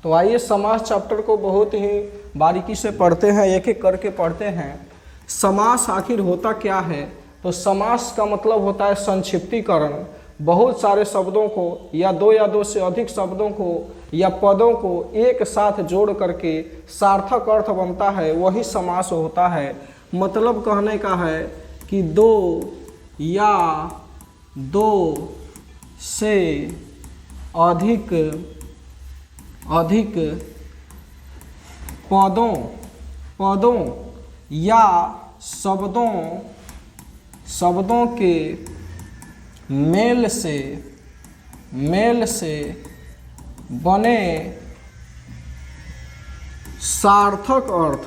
तो आइए समास चैप्टर को बहुत ही बारीकी से पढ़ते हैं, एक एक करके पढ़ते हैं। समास आखिर होता क्या है? तो समास का मतलब होता है संक्षिप्तीकरण। बहुत सारे शब्दों को या दो से अधिक शब्दों को या पदों को एक साथ जोड़ करके सार्थक अर्थ बनता है, वही समास होता है। मतलब कहने का है कि दो या दो से अधिक पदों या शब्दों के मेल से बने सार्थक अर्थ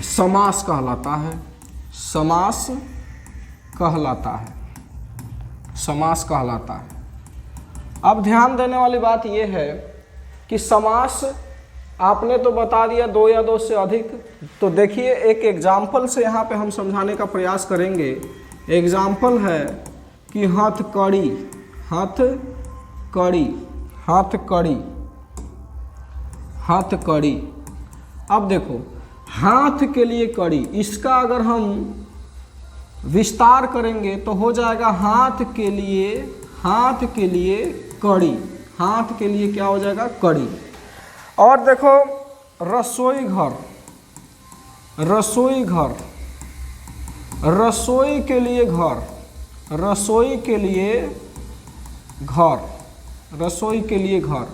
समास कहलाता है। समास कहलाता है। अब ध्यान देने वाली बात यह है कि समास आपने तो बता दिया दो या दो से अधिक। तो देखिए एक एग्जाम्पल से यहाँ पे हम समझाने का प्रयास करेंगे। एग्जाम्पल है कि हथकड़ी। अब देखो हाथ के लिए कड़ी, इसका अगर हम विस्तार करेंगे तो हो जाएगा हाथ के लिए कड़ी। हाथ के लिए क्या हो जाएगा? कड़ी। और देखो रसोई घर के लिए घर।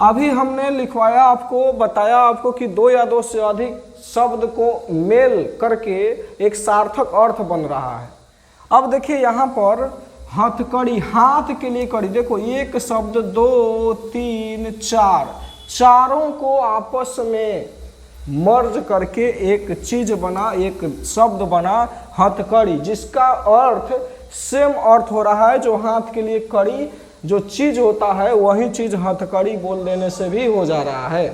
अभी हमने लिखवाया आपको, बताया आपको कि दो या दो से अधिक शब्द को मेल करके एक सार्थक अर्थ बन रहा है। अब देखिए यहाँ पर हथकड़ी, हाथ के लिए कड़ी। देखो एक शब्द, दो, तीन, चार, चारों को आपस में मर्ज करके एक चीज बना, एक शब्द बना हथकड़ी, जिसका अर्थ सेम अर्थ हो रहा है। जो हाथ के लिए कड़ी जो चीज होता है वही चीज हथकड़ी बोल देने से भी हो जा रहा है।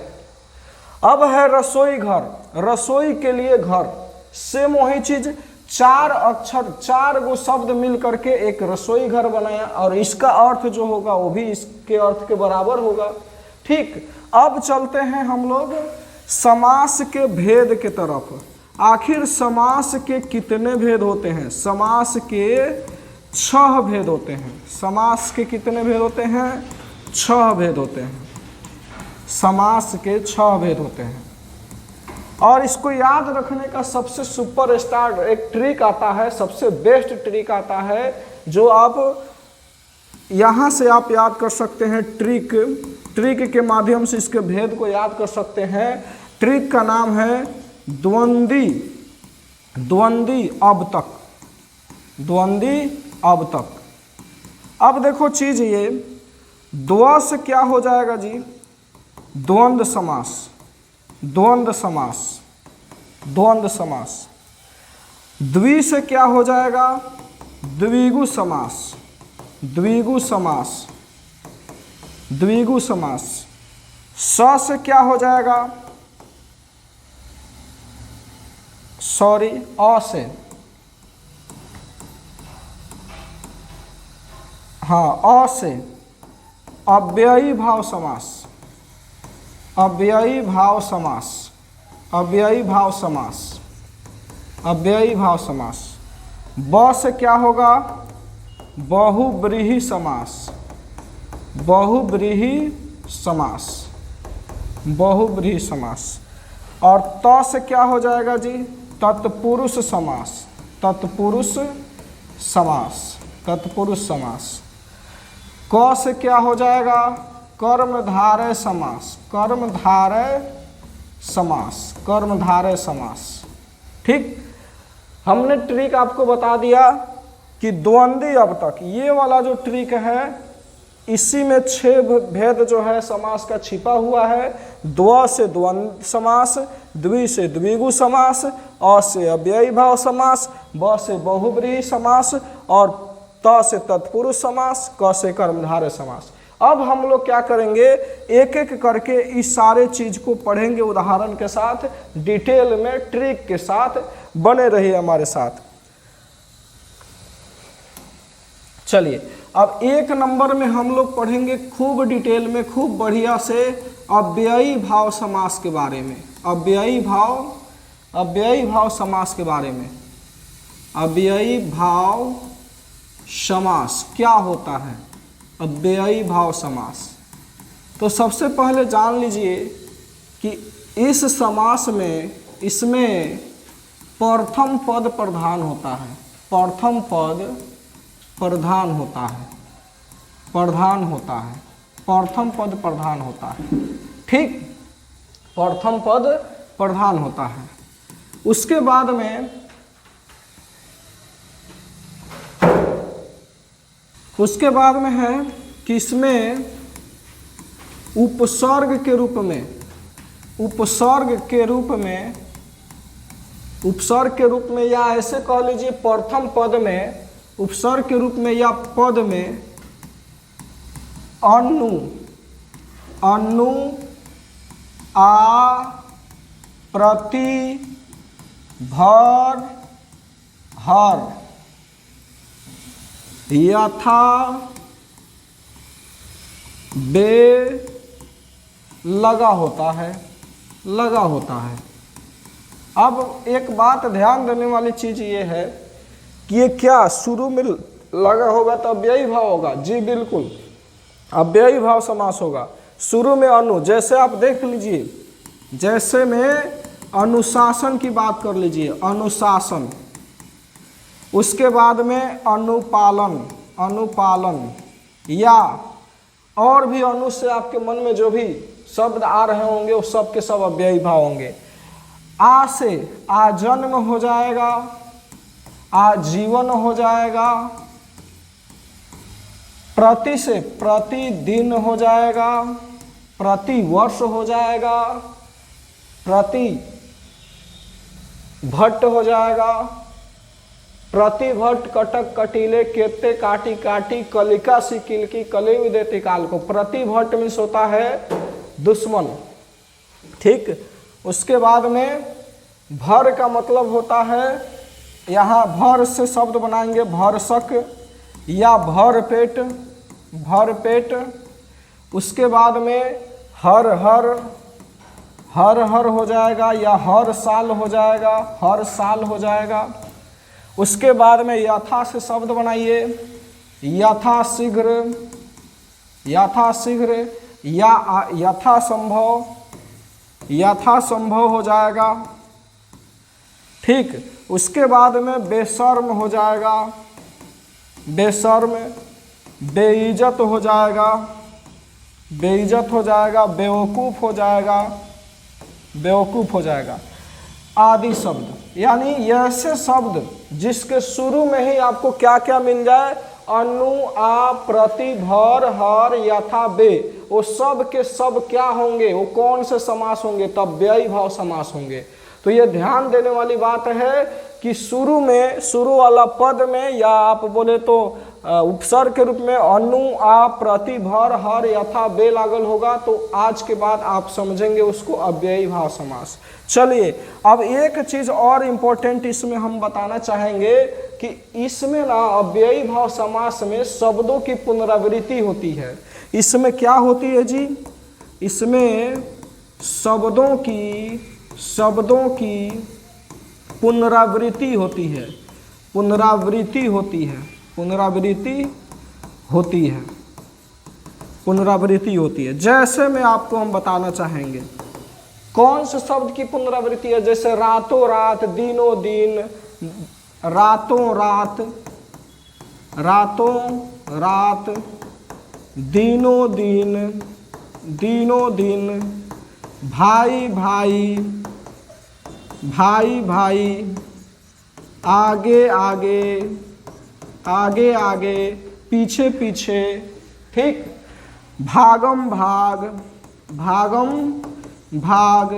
अब है रसोई घर, रसोई के लिए घर, सेम वही चीज, चार अक्षर, चार गो शब्द मिल करके एक रसोई घर बनाया और इसका अर्थ जो होगा वो भी इसके अर्थ के बराबर होगा। ठीक, अब चलते हैं हम लोग समास के भेद के तरफ। आखिर समास के कितने भेद होते हैं? समास के 6 भेद होते हैं। समास के कितने भेद होते हैं? 6 भेद होते हैं। समास के 6 भेद होते हैं। और इसको याद रखने का सबसे सुपरस्टार एक ट्रिक आता है, सबसे बेस्ट ट्रिक आता है, जो आप यहाँ से आप याद कर सकते हैं। ट्रिक के माध्यम से इसके भेद को याद कर सकते हैं। ट्रिक का नाम है द्वंद्वी अब तक। अब देखो चीज ये, द्व से क्या हो जाएगा जी? द्वंद्व समास। द्वि से क्या हो जाएगा? द्विगु समास। स से क्या हो जाएगा? अ से, हाँ, अ से अव्ययी भाव समास। ब से क्या होगा? बहुव्रीहि समास। और त से क्या हो जाएगा जी? तत्पुरुष समास। क से क्या हो जाएगा? कर्मधारय समास। ठीक, हमने ट्रिक आपको बता दिया कि द्वंद्वी अब तक, ये वाला जो ट्रिक है इसी में 6 भेद जो है समास का छिपा हुआ है। द्व से द्वंद्व समास, द्वि से द्विगु समास, अ से अव्ययी भाव समास, ब से बहुव्रीहि समास और त से तत्पुरुष समास, क से कर्मधारय समास। अब हम लोग क्या करेंगे, एक एक करके इस सारे चीज को पढ़ेंगे उदाहरण के साथ, डिटेल में ट्रिक के साथ। बने रहिए हमारे साथ। चलिए अब 1 नंबर में हम लोग पढ़ेंगे खूब डिटेल में, खूब बढ़िया से अव्ययी भाव समास के बारे में। अव्ययी भाव समास के बारे में। अव्ययी भाव समास क्या होता है? अव्ययी भाव समास। तो सबसे पहले जान लीजिए कि इस समास में, इसमें प्रथम पद प्रधान होता है। प्रथम पद प्रधान होता है, प्रधान होता है, प्रथम पद प्रधान होता है। ठीक, प्रथम पद प्रधान होता है। उसके बाद में है कि इसमें उपसर्ग के रूप में या ऐसे कह लीजिए प्रथम पद में, उपसर्ग के रूप में या पद में अनु, आ, प्रति, भर, हर, यथा, बे लगा होता है, लगा होता है। अब एक बात ध्यान देने वाली चीज ये है कि ये क्या शुरू में लगा होगा तो अव्ययी भाव होगा? जी बिल्कुल, अव्ययी भाव समास होगा। शुरू में अनु, जैसे आप देख लीजिए, जैसे में अनुशासन की बात कर लीजिए, अनुशासन। उसके बाद में अनुपालन, अनुपालन, या और भी अनु से आपके मन में जो भी शब्द आ रहे होंगे वो सब के सब अव्ययी भाव होंगे। आ से आजन्म हो जाएगा, आजीवन हो जाएगा। प्रति से प्रतिदिन हो जाएगा, प्रति वर्ष हो जाएगा, प्रति भट्ट हो जाएगा, प्रतिभट्ट कटक कटीले केते काटी काटी कलिका सी किलकी कले देते काल को। प्रतिभट्ट मीन्स होता है दुश्मन। ठीक, उसके बाद में भर का मतलब होता है, यहाँ भर से शब्द बनाएंगे भरसक या भर पेट, भर पेट। उसके बाद में हर हर, हर हर हो जाएगा या हर साल हो जाएगा, हर साल हो जाएगा। उसके बाद में यथा से शब्द बनाइए, यथाशीघ्र, यथाशीघ्र या यथासंभव, यथासंभव हो जाएगा। ठीक, उसके बाद में बेशर्म हो जाएगा, बेशर्म, बेइज्जत हो जाएगा, बेइज्जत हो जाएगा, बेवकूफ़ हो जाएगा, बेवकूफ़ हो जाएगा आदि शब्द। यानी ऐसे शब्द जिसके शुरू में ही आपको क्या क्या मिल जाए, अनु, आ, प्रति, भर, हर, यथा, बे, वो सब के सब क्या होंगे, वो कौन से समास होंगे? तब अव्ययी भाव समास होंगे। तो ये ध्यान देने वाली बात है कि शुरू में, शुरू वाला पद में या आप बोले तो उपसर्ग के रूप में अनु, आ, प्रति, भर, हर, यथा, बे लागल होगा, तो आज के बाद आप समझेंगे उसको अव्ययी भाव समास। चलिए अब एक चीज और इम्पोर्टेंट इसमें हम बताना चाहेंगे कि इसमें ना अव्ययी भाव समास में शब्दों की पुनरावृत्ति होती है। इसमें क्या होती है जी? इसमें शब्दों की पुनरावृत्ति होती है, पुनरावृत्ति होती है, पुनरावृत्ति होती है, पुनरावृत्ति होती है। जैसे में आपको हम बताना चाहेंगे कौन से शब्द की पुनरावृत्ति है। जैसे रातों रात, दिनों दिन, रातों रात, रातों रात, दिनों दिन, दिनों दिन, भाई भाई, भाई भाई, आगे आगे, आगे आगे, पीछे पीछे। ठीक, भागम भाग, भागम भाग,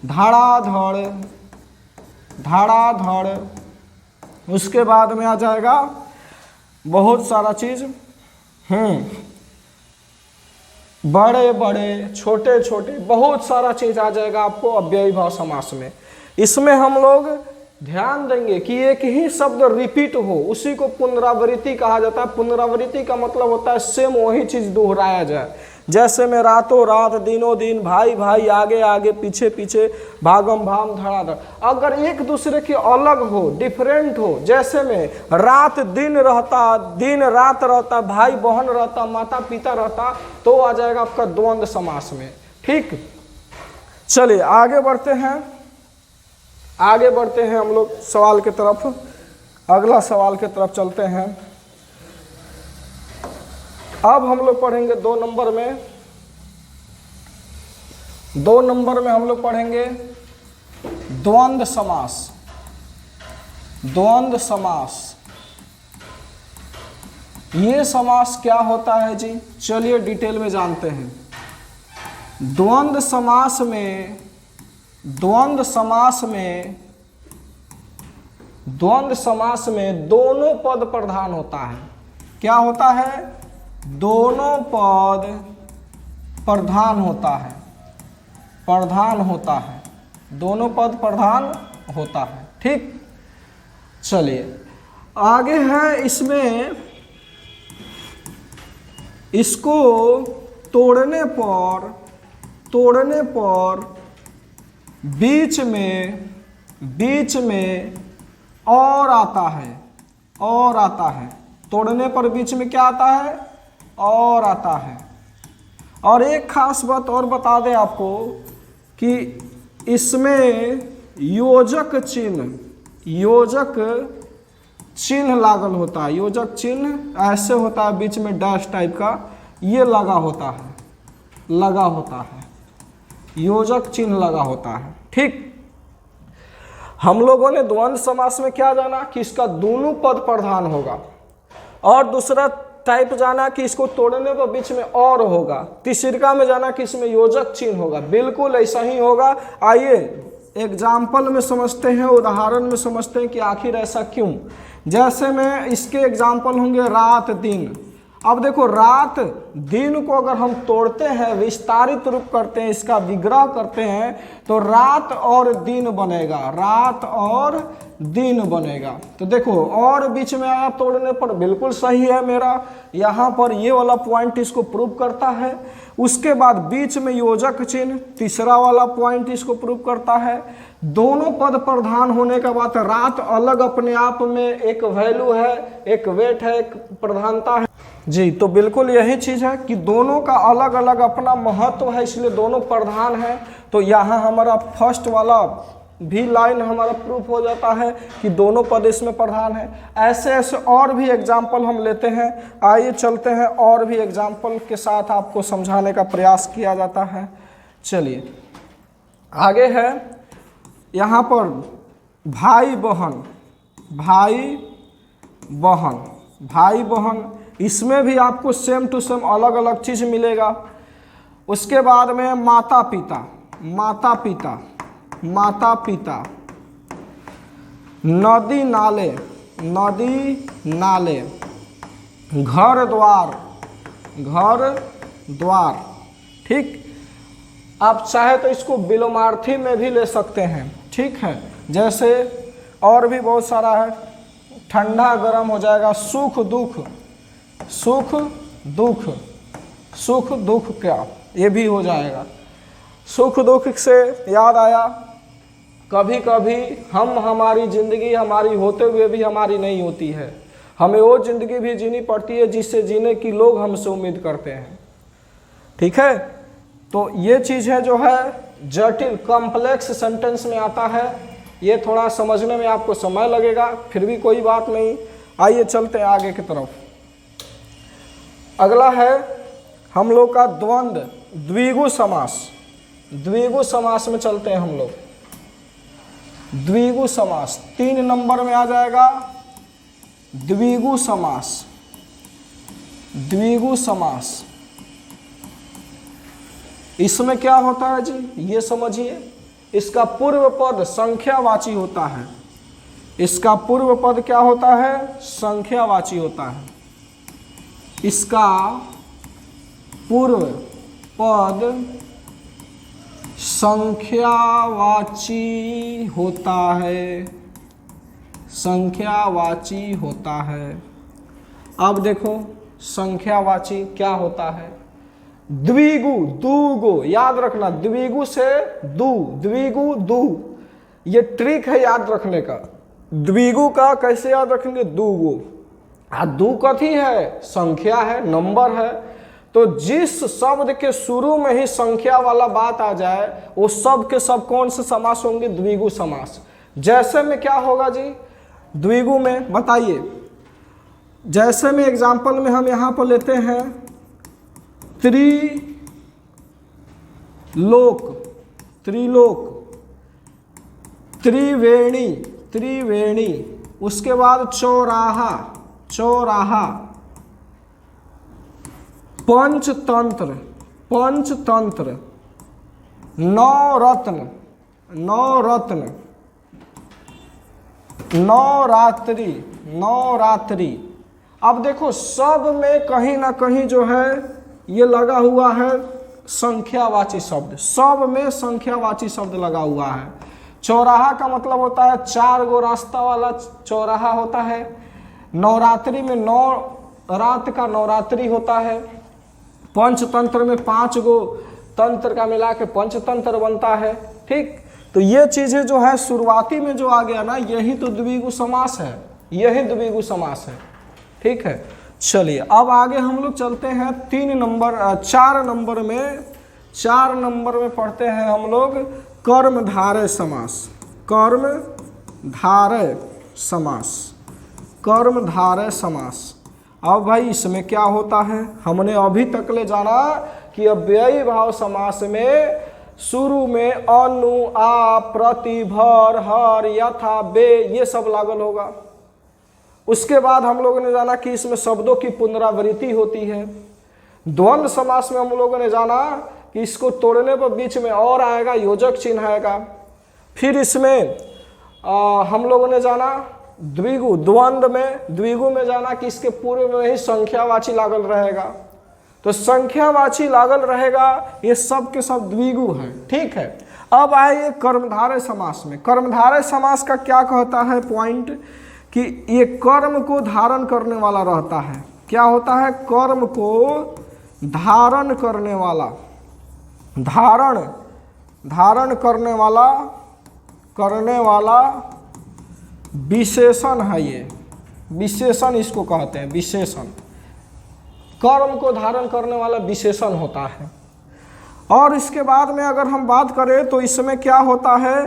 धड़ाधड़, धड़ाधड़। उसके बाद में आ जाएगा बहुत सारा चीज, बड़े बड़े, छोटे छोटे, बहुत सारा चीज आ जाएगा आपको अव्ययी भाव समास में। इसमें हम लोग ध्यान देंगे कि एक ही शब्द रिपीट हो, उसी को पुनरावृत्ति कहा जाता है। पुनरावृत्ति का मतलब होता है सेम वही चीज दोहराया जाए। जैसे में रातों रात, दिनों दिन, भाई भाई, आगे आगे, पीछे पीछे, भागम भाम, धड़ाधड़, अगर एक दूसरे के अलग हो, डिफरेंट हो, जैसे में रात दिन रहता, दिन रात रहता, भाई बहन रहता, माता पिता रहता, तो आ जाएगा आपका द्वंद्व समास में। ठीक, चलिए आगे बढ़ते हैं, आगे बढ़ते हैं हम लोग सवाल की तरफ। अगला सवाल की तरफ चलते हैं। अब हम लोग पढ़ेंगे 2 नंबर में, 2 नंबर में हम लोग पढ़ेंगे द्वंद्व समास। द्वंद्व समास, ये समास क्या होता है जी, चलिए डिटेल में जानते हैं। द्वंद्व समास में, द्वंद्व समास में, द्वंद्व समास में दोनों पद प्रधान होता है। क्या होता है? दोनों पद प्रधान होता है, प्रधान होता है, दोनों पद प्रधान होता है। ठीक, चलिए आगे है इसमें, इसको तोड़ने पर बीच में और आता है, और आता है। तोड़ने पर बीच में क्या आता है? और आता है। और एक खास बात और बता दें आपको कि इसमें योजक चिन्ह, योजक चिन्ह लागल होता है। योजक चिन्ह ऐसे होता है, बीच में डैश टाइप का, ये लगा होता है, लगा होता है, योजक चिन्ह लगा होता है। ठीक, हम लोगों ने द्वंद्व समास में क्या जाना कि इसका दोनों पद प्रधान होगा, और दूसरा टाइप जाना कि इसको तोड़ने पर बीच में और होगा, तीसरा में जाना कि इसमें योजक चिन्ह होगा। बिल्कुल ऐसा ही होगा। आइए एग्जाम्पल में समझते हैं, उदाहरण में समझते हैं कि आखिर ऐसा क्यों। जैसे में इसके एग्जाम्पल होंगे रात दिन। अब देखो, रात दिन को अगर हम तोड़ते हैं, विस्तारित रूप करते हैं, इसका विग्रह करते हैं, तो रात और दिन बनेगा, रात और दिन बनेगा। तो देखो, और बीच में आया तोड़ने पर, बिल्कुल सही है मेरा, यहाँ पर ये वाला पॉइंट इसको प्रूव करता है। उसके बाद बीच में योजक चिन्ह, तीसरा वाला पॉइंट इसको प्रूव करता है। दोनों पद प्रधान होने के बाद रात अलग अपने आप में एक वैल्यू है, एक वेट है, एक प्रधानता है जी। तो बिल्कुल यही चीज़ है कि दोनों का अलग अलग अपना महत्व है, इसलिए दोनों प्रधान है। तो यहाँ हमारा फर्स्ट वाला भी लाइन हमारा प्रूफ हो जाता है कि दोनों पद इसमें प्रधान है। ऐसे ऐसे और भी एग्जाम्पल हम लेते हैं। आइए चलते हैं, और भी एग्जाम्पल के साथ आपको समझाने का प्रयास किया जाता है। चलिए आगे है, यहाँ पर भाई बहन, भाई बहन, भाई बहन, इसमें भी आपको सेम टू सेम अलग अलग चीज़ मिलेगा। उसके बाद में माता पिता, माता पिता, माता पिता, नदी नाले, नदी नाले, घर द्वार, घर द्वार। ठीक, आप चाहे तो इसको विलोमार्थी में भी ले सकते हैं। ठीक है, जैसे और भी बहुत सारा है, ठंडा गर्म हो जाएगा, सुख दुख, सुख दुख, सुख दुख क्या, ये भी हो जाएगा। सुख दुख से याद आया, कभी कभी हम, हमारी ज़िंदगी हमारी होते हुए भी हमारी नहीं होती है, हमें वो ज़िंदगी भी जीनी पड़ती है जिससे जीने की लोग हमसे उम्मीद करते हैं। ठीक है, तो ये चीज़ है जो है जटिल, कॉम्प्लेक्स सेंटेंस में आता है। ये थोड़ा समझने में आपको समय लगेगा, फिर भी कोई बात नहीं। आइए चलते हैं आगे की तरफ। अगला है हम लोग का द्वंद्व, द्विगु समास। द्विगु समास में चलते हैं हम लोग। द्विगु समास 3 नंबर में आ जाएगा। द्विगु समास, द्विगु समास, इसमें क्या होता है जी, ये समझिए। इसका पूर्व पद संख्यावाची होता है। इसका पूर्व पद क्या होता है? संख्यावाची होता है। इसका पूर्व पद संख्यावाची होता है। संख्यावाची होता है। अब देखो संख्यावाची क्या होता है, द्विगु, दूगो, याद रखना, द्विगु से दू, द्विगु दू, ये ट्रिक है याद रखने का। द्विगु का कैसे याद रखेंगे, दूगो। दू कथी है, संख्या है, नंबर है। तो जिस शब्द के शुरू में ही संख्या वाला बात आ जाए वो सब के सब कौन से समास होंगे, द्विगु समास। जैसे में क्या होगा जी, द्विगु में बताइए, जैसे में एग्जाम्पल में हम यहाँ पर लेते हैं त्रिलोक, त्रिलोक, त्रिवेणी, त्रिवेणी, उसके बाद चौराहा, चौराहा, पंचतंत्र, पंचतंत्र, नवरत्न, नवरत्न, नवरात्रि, नवरात्रि। अब देखो सब में कहीं ना कहीं जो है ये लगा हुआ है संख्यावाची शब्द, सब में संख्यावाची शब्द लगा हुआ है। चौराहा का मतलब होता है 4 गो रास्ता वाला चौराहा होता है। नवरात्रि में 9 रात का नवरात्रि होता है। पंचतंत्र में 5 गो तंत्र का मिला के पंचतंत्र बनता है। ठीक, तो ये चीजें जो है शुरुआती में जो आ गया ना, यही तो द्विगु समास है, यही द्विगु समास है। ठीक है, चलिए अब आगे हम लोग चलते हैं 4 नंबर में, 4 नंबर में पढ़ते हैं हम लोग कर्मधारय समास, कर्मधारय समास, कर्मधारय समास। अब भाई इसमें क्या होता है, हमने अभी तक ले जाना कि अव्ययी भाव समास में शुरू में अनु, आ, प्रति, भर, हर, यथा, बे ये सब लागल होगा। उसके बाद हम लोगों ने जाना कि इसमें शब्दों की पुनरावृत्ति होती है। द्वंद्व समास में हम लोगों ने जाना कि इसको तोड़ने पर बीच में और आएगा, योजक चिन्ह आएगा। फिर इसमें हम लोगों ने जाना द्विगु, द्वंद्व में, द्विगु में जाना कि इसके पूर्व में ही संख्यावाची लागल रहेगा। तो संख्यावाची लागल रहेगा, ये सब के सब द्विगु है। ठीक है, अब आइए कर्मधारय समास में। कर्मधारय समास का क्या कहता है पॉइंट, कि ये कर्म को धारण करने वाला रहता है। क्या होता है, कर्म को धारण करने वाला, धारण करने वाला विशेषण है। ये विशेषण इसको कहते हैं, विशेषण। कर्म को धारण करने वाला विशेषण होता है। और इसके बाद में अगर हम बात करें तो इसमें क्या होता है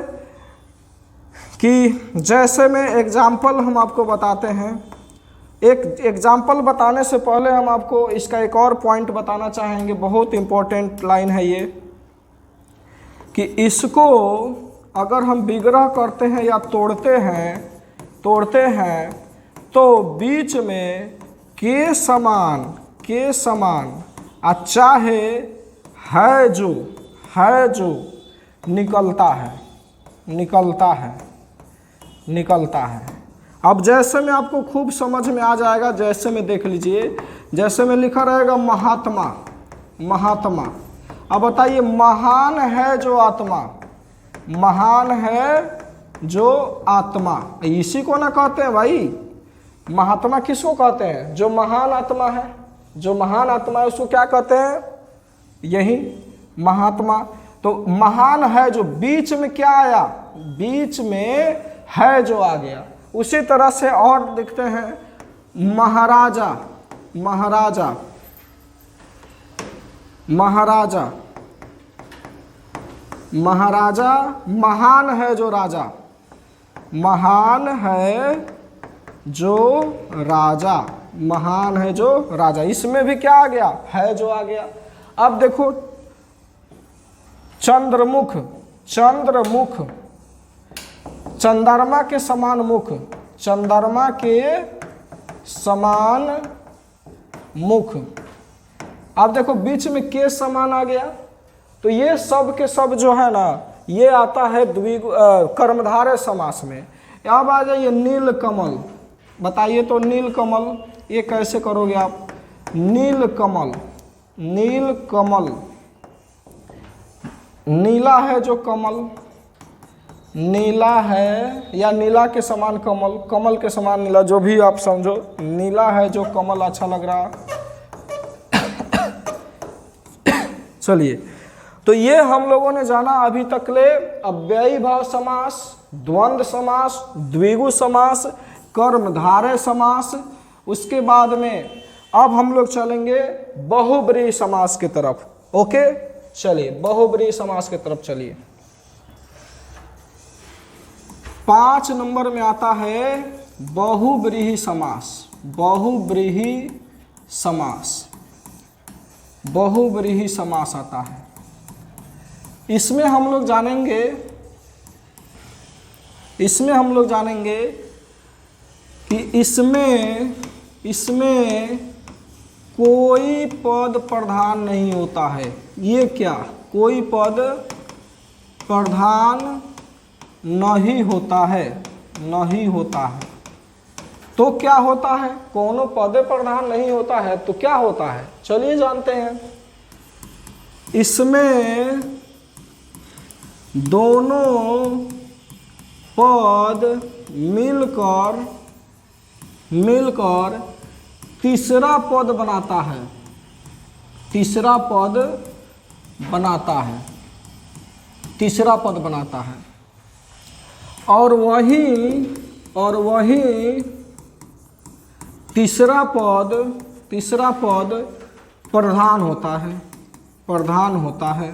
कि जैसे में एग्जाम्पल हम आपको बताते हैं। एक एग्जाम्पल बताने से पहले हम आपको इसका एक और पॉइंट बताना चाहेंगे, बहुत इम्पोर्टेंट लाइन है ये, कि इसको अगर हम विग्रह करते हैं या तोड़ते हैं तो बीच में के समान चाहे है जो निकलता है। अब जैसे में आपको खूब समझ में आ जाएगा, जैसे में देख लीजिए, जैसे में लिखा रहेगा महात्मा, महात्मा। अब बताइए, महान है जो आत्मा, महान है जो आत्मा, इसी को ना कहते हैं भाई। महात्मा किसको कहते हैं, जो महान आत्मा है, जो महान आत्मा है उसको क्या कहते हैं, यही महात्मा। तो महान है जो, बीच में क्या आया, बीच में है जो आ गया। उसी तरह से और देखते हैं महाराजा, महाराजा, महाराजा, महाराजा, महान है जो राजा, महान है जो राजा, महान है जो राजा। इसमें भी क्या आ गया, है जो आ गया। अब देखो चंद्रमुख, चंद्रमुख, चंद्रमा के समान मुख, चंद्रमा के समान मुख। अब देखो बीच में के समान आ गया, तो ये सब के सब जो है ना, ये आता है द्विगु कर्मधारय समास में। अब आ जाइए नीलकमल। बताइए तो नीलकमल ये कैसे करोगे आप, नीलकमल, नीलकमल, नीला है जो कमल, नीला है या नीला के समान कमल, कमल के समान नीला, जो भी आप समझो, नीला है जो कमल अच्छा लग रहा। चलिए, तो ये हम लोगों ने जाना अभी तक ले अव्ययी भाव समास, द्वंद्व समास, द्विगु समास, कर्मधारय समास। उसके बाद में अब हम लोग चलेंगे बहुब्रीहि समास की तरफ। ओके, चलिए बहुब्रीहि समास की तरफ चलिए। 5 नंबर में आता है बहुब्रीहि समास। बहुब्रीहि समास, बहुब्रीहि समास आता है। इसमें हम लोग जानेंगे कि इसमें कोई पद प्रधान नहीं होता है। ये क्या? कोई पद प्रधान नहीं होता है, नहीं होता है। तो क्या होता है? कोनो पद प्रधान नहीं होता है तो क्या होता है, चलिए जानते हैं। इसमें दोनों पद मिलकर तीसरा पद बनाता है, तीसरा पद बनाता है, तीसरा पद बनाता है। और वही तीसरा पद प्रधान होता है, प्रधान होता है।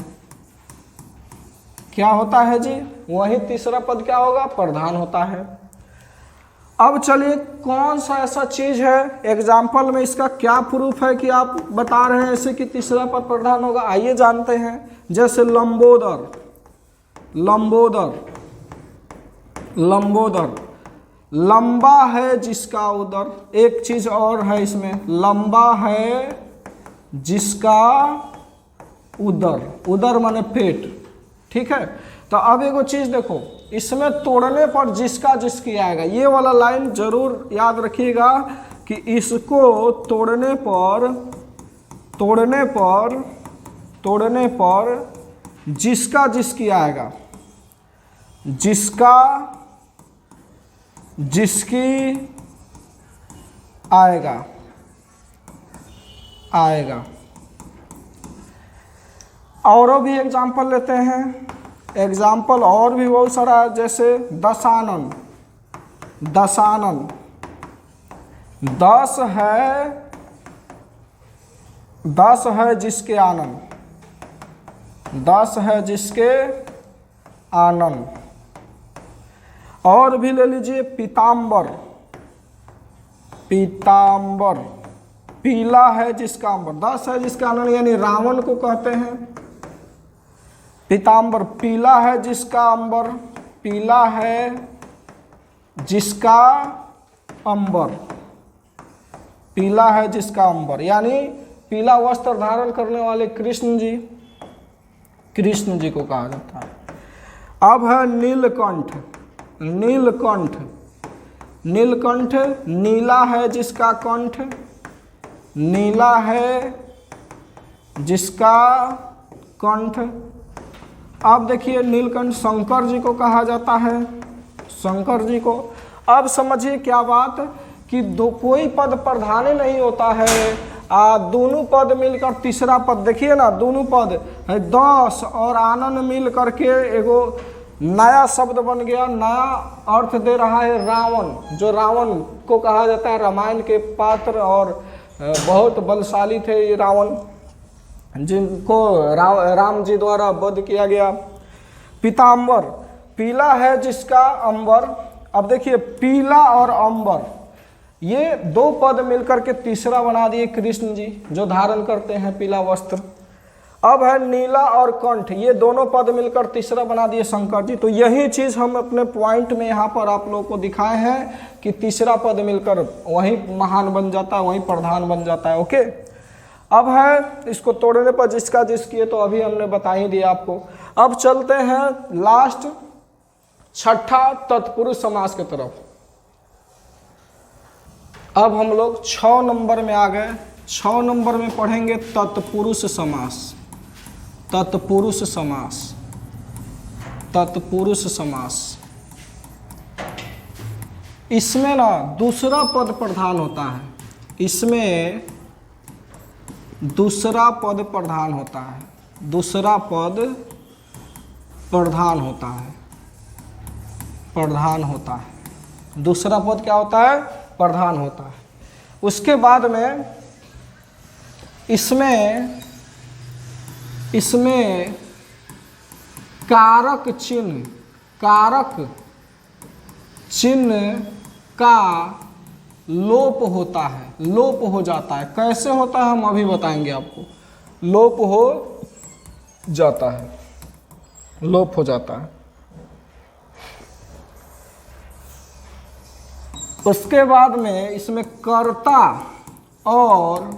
क्या होता है जी? वही तीसरा पद क्या होगा? प्रधान होता है। अब चलिए, कौन सा ऐसा चीज है, एग्जाम्पल में इसका क्या प्रूफ है कि आप बता रहे हैं ऐसे कि तीसरा पद प्रधान होगा? आइए जानते हैं। जैसे लंबोदर, लंबोदर, लंबोदर, लंबा है जिसका उदर। एक चीज और है इसमें, लंबा है जिसका उदर, उदर माने पेट, ठीक है। तो अब एगो चीज देखो, इसमें तोड़ने पर जिसका जिसकी आएगा। ये वाला लाइन जरूर याद रखिएगा कि इसको तोड़ने पर जिसका जिसकी आएगा, जिसका जिसकी आएगा, आएगा। और भी एग्जाम्पल लेते हैं, एग्जाम्पल और भी बहुत सारा है। जैसे दशानन, दशानन, 10 है जिसके आनंद, 10 है जिसके आनंद। और भी ले लीजिए पीताम्बर, पीताम्बर, पीला है जिसका अंबर, 10 है जिसका आनंद, यानी रावण को कहते हैं पीताम्बर। पीला है जिसका अंबर, पीला है जिसका अंबर, पीला है जिसका अंबर, यानी पीला वस्त्र धारण करने वाले कृष्ण जी, कृष्ण जी को कहा जाता है। अब है नीलकंठ, नीलकंठ, नीलकंठ, नीला है जिसका कंठ, नीला है जिसका कंठ। अब देखिए नीलकंठ शंकर जी को कहा जाता है, शंकर जी को। अब समझिए क्या बात कि कोई पद प्रधान ही नहीं होता है, दोनों पद मिलकर तीसरा पद, देखिए ना, दोनों पद है 10 और आनंद मिल करके एगो नया शब्द बन गया, नया अर्थ दे रहा है रावण, जो रावण को कहा जाता है रामायण के पात्र और बहुत बलशाली थे ये रावण, जिनको राम जी द्वारा वध किया गया। पीताम्बर, पीला है जिसका अंबर। अब देखिए पीला और अंबर, ये 2 पद मिलकर के तीसरा बना दिए कृष्ण जी, जो धारण करते हैं पीला वस्त्र। अब है नीला और कंठ, ये दोनों पद मिलकर तीसरा बना दिए शंकर जी। तो यही चीज हम अपने पॉइंट में यहाँ पर आप लोगों को दिखाए हैं कि तीसरा पद मिलकर वही महान बन जाता है, वही प्रधान बन जाता है। ओके, अब है इसको तोड़ने पर जिसका जिसकी है, तो अभी हमने बता ही दिया आपको। अब चलते हैं लास्ट 6ठा तत्पुरुष समास की तरफ। अब हम लोग 6 नंबर में आ गए। 6 नंबर में पढ़ेंगे तत्पुरुष समास, तत्पुरुष समास। तत्पुरुष समास। इसमें ना दूसरा पद प्रधान होता है, इसमें दूसरा पद प्रधान होता है, दूसरा पद प्रधान होता है, प्रधान होता है। दूसरा पद क्या होता है? प्रधान होता है। उसके बाद में इसमें कारक चिन्ह, कारक चिन्ह का लोप होता है, लोप हो जाता है। कैसे होता है हम अभी बताएंगे आपको। लोप हो जाता है, लोप हो जाता है। उसके बाद में इसमें कर्ता और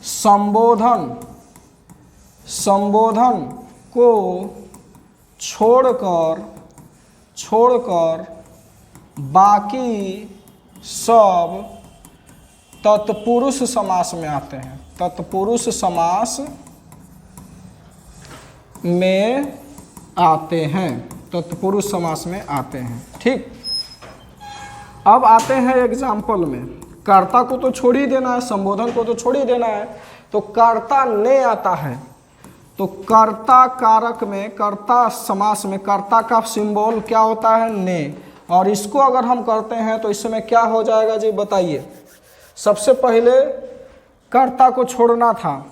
संबोधन, संबोधन को छोड़कर बाकी सब तत्पुरुष समास में आते हैं, तत्पुरुष समास में आते हैं, तत्पुरुष समास में आते हैं। ठीक, अब आते हैं एग्जाम्पल में। कर्ता को तो छोड़ ही देना है, संबोधन को तो छोड़ ही देना है, तो कर्ता ने आता है। तो कर्ता कारक में, कर्ता समास में कर्ता का सिंबल क्या होता है? ने। और इसको अगर हम करते हैं तो इसमें क्या हो जाएगा जी, बताइए। सबसे पहले कर्ता को छोड़ना था,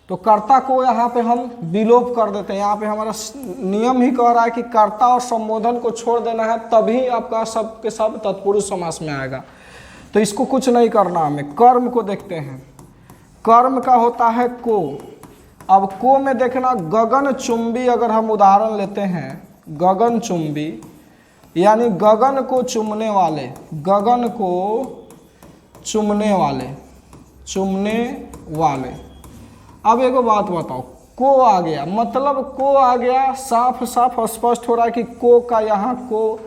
तो कर्ता को यहाँ पे हम विलोप कर देते हैं। यहाँ पे हमारा नियम ही कह रहा है कि कर्ता और संबोधन को छोड़ देना है, तभी आपका सब के सब तत्पुरुष समास में आएगा। तो इसको कुछ नहीं करना हमें। कर्म को देखते हैं। कर्म का होता है को। अब को में देखना, गगन चुंबी अगर हम उदाहरण लेते हैं, गगन चुंबी यानी गगन को चुमने वाले, गगन को चुमने वाले, चुमने वाले। अब एक बात बताओ, को आ गया, मतलब को आ गया, साफ साफ स्पष्ट हो रहा है कि को का यहाँ को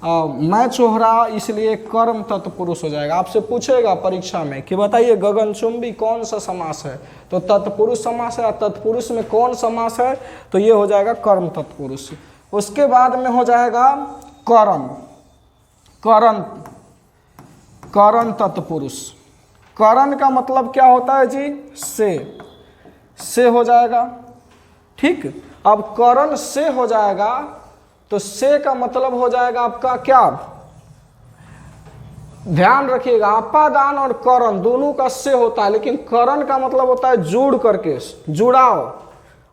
मैच हो रहा, इसलिए कर्म तत्पुरुष हो जाएगा। आपसे पूछेगा परीक्षा में कि बताइए गगनचुंबी कौन सा समास है, तो तत्पुरुष समास है। तत्पुरुष में कौन समास है? तो ये हो जाएगा कर्म तत्पुरुष। उसके बाद में हो जाएगा करम, करण, करण तत्पुरुष। करण का मतलब क्या होता है जी? से हो जाएगा। ठीक, अब करण से हो जाएगा तो से का मतलब हो जाएगा आपका क्या? ध्यान रखिएगा, अपादान और करण दोनों का से होता है, लेकिन करण का मतलब होता है जुड़ करके, जुड़ाव,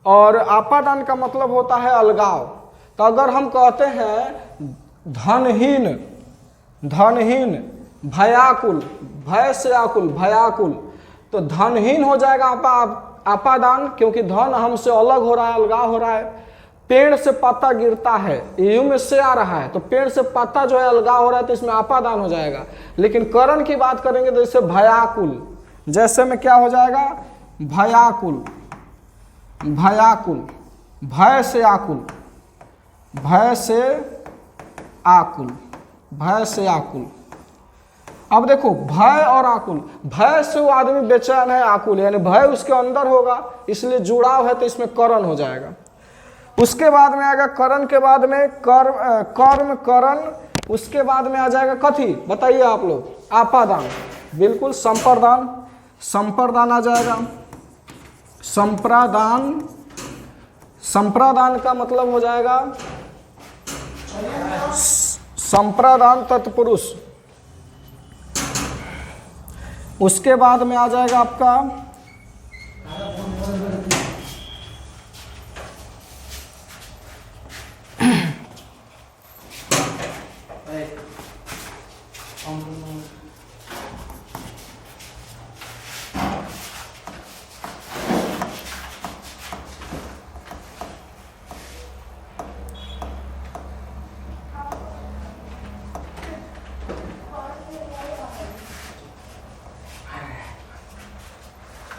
और अपादान का मतलब होता है अलगाव। तो अगर हम कहते हैं धनहीन, धनहीन, भयाकुल, भय से आकुल, भयाकुल, तो धनहीन हो जाएगा अपादान, क्योंकि धन हमसे अलग हो रहा है, अलगाव हो रहा है। पेड़ से पत्ता गिरता है, यू में से आ रहा है, तो पेड़ से पत्ता जो है अलगाव हो रहा है, तो इसमें अपादान हो जाएगा। लेकिन करण की बात करेंगे तो इससे भयाकुल, जैसे में क्या हो जाएगा? भयाकुल, भयाकुल, भय से आकुल, भय से आकुल, भय से आकुल। अब देखो भय और आकुल, भय से वो आदमी बेचैन है, आकुल यानी भय उसके अंदर होगा, इसलिए जुड़ाव है, तो इसमें करण हो जाएगा। उसके बाद में आएगा करण के बाद में कर्म करण, उसके बाद में आ जाएगा कथी? बताइए आप लोग। आपादान, बिल्कुल। संप्रदान, संप्रदान आ जाएगा। संप्रदान, संप्रदान का मतलब हो जाएगा संप्रदान तत्पुरुष। उसके बाद में आ जाएगा आपका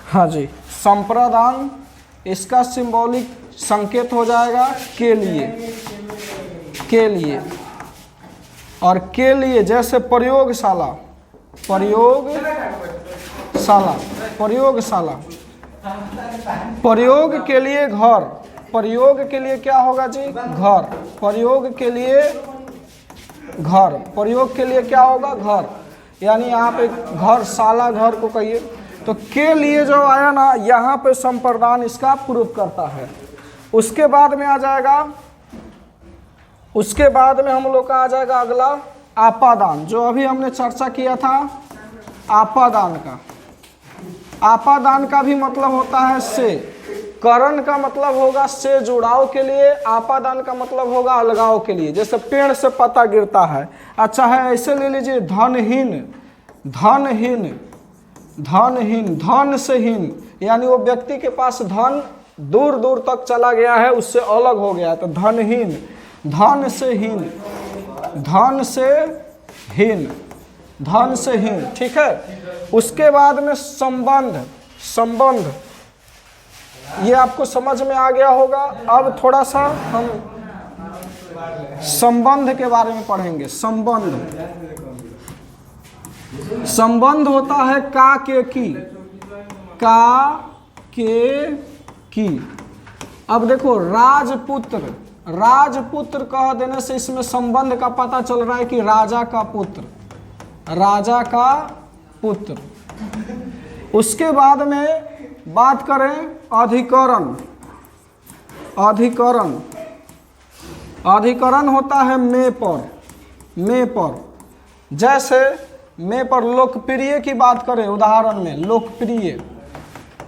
हाँ जी, संप्रदान, इसका सिंबॉलिक संकेत हो जाएगा के लिए, के लिए। और के लिए जैसे प्रयोगशाला, प्रयोगशाला, प्रयोगशाला, प्रयोग के लिए घर, प्रयोग के लिए क्या होगा जी? घर। प्रयोग के लिए घर, प्रयोग के लिए क्या होगा? घर। यानी यहाँ पे घर, शाला घर को कहिए। तो के लिए जो आया ना, यहाँ पे संप्रदान इसका प्रूफ करता है। उसके बाद में आ जाएगा, उसके बाद में हम लोग का आ जाएगा अगला आपादान, जो अभी हमने चर्चा किया था आपादान का। आपादान का भी मतलब होता है से। करण का मतलब होगा से जुड़ाव के लिए, आपादान का मतलब होगा अलगाव के लिए। जैसे पेड़ से पत्ता गिरता है, अच्छा है ऐसे ले लीजिए धनहीन, धनहीन, धनहीन, धन से हीन, यानी वो व्यक्ति के पास धन दूर दूर तक चला गया है, उससे अलग हो गया, तो धनहीन, धन से हीन, धन से हीन, धन से हीन, ठीक है। उसके बाद में संबंध, संबंध, ये आपको समझ में आ गया होगा। अब थोड़ा सा हम संबंध के बारे में पढ़ेंगे। संबंध, संबंध होता है का के की, का के की। अब देखो राजपुत्र, राजपुत्र कह देने से इसमें संबंध का पता चल रहा है कि राजा का पुत्र, राजा का पुत्र। उसके बाद में बात करें अधिकरण, अधिकरण, अधिकरण होता है में पर, में पर। जैसे में पर लोकप्रिय की बात करें, उदाहरण में लोकप्रिय,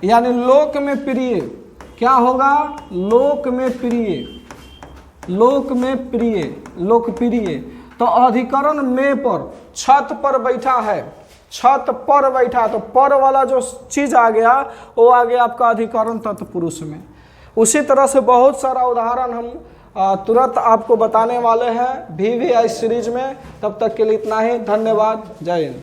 यानी लोक में प्रिय, क्या होगा? लोक में प्रिय, लोक में प्रिय, लोकप्रिय। तो अधिकरण में पर, छत पर बैठा है, छत पर बैठा, तो पर वाला जो चीज आ गया वो आ गया आपका अधिकरण तत्पुरुष में। उसी तरह से बहुत सारा उदाहरण हम तुरंत आपको बताने वाले हैं VVI सीरीज में। तब तक के लिए इतना ही, धन्यवाद, जय हिंद।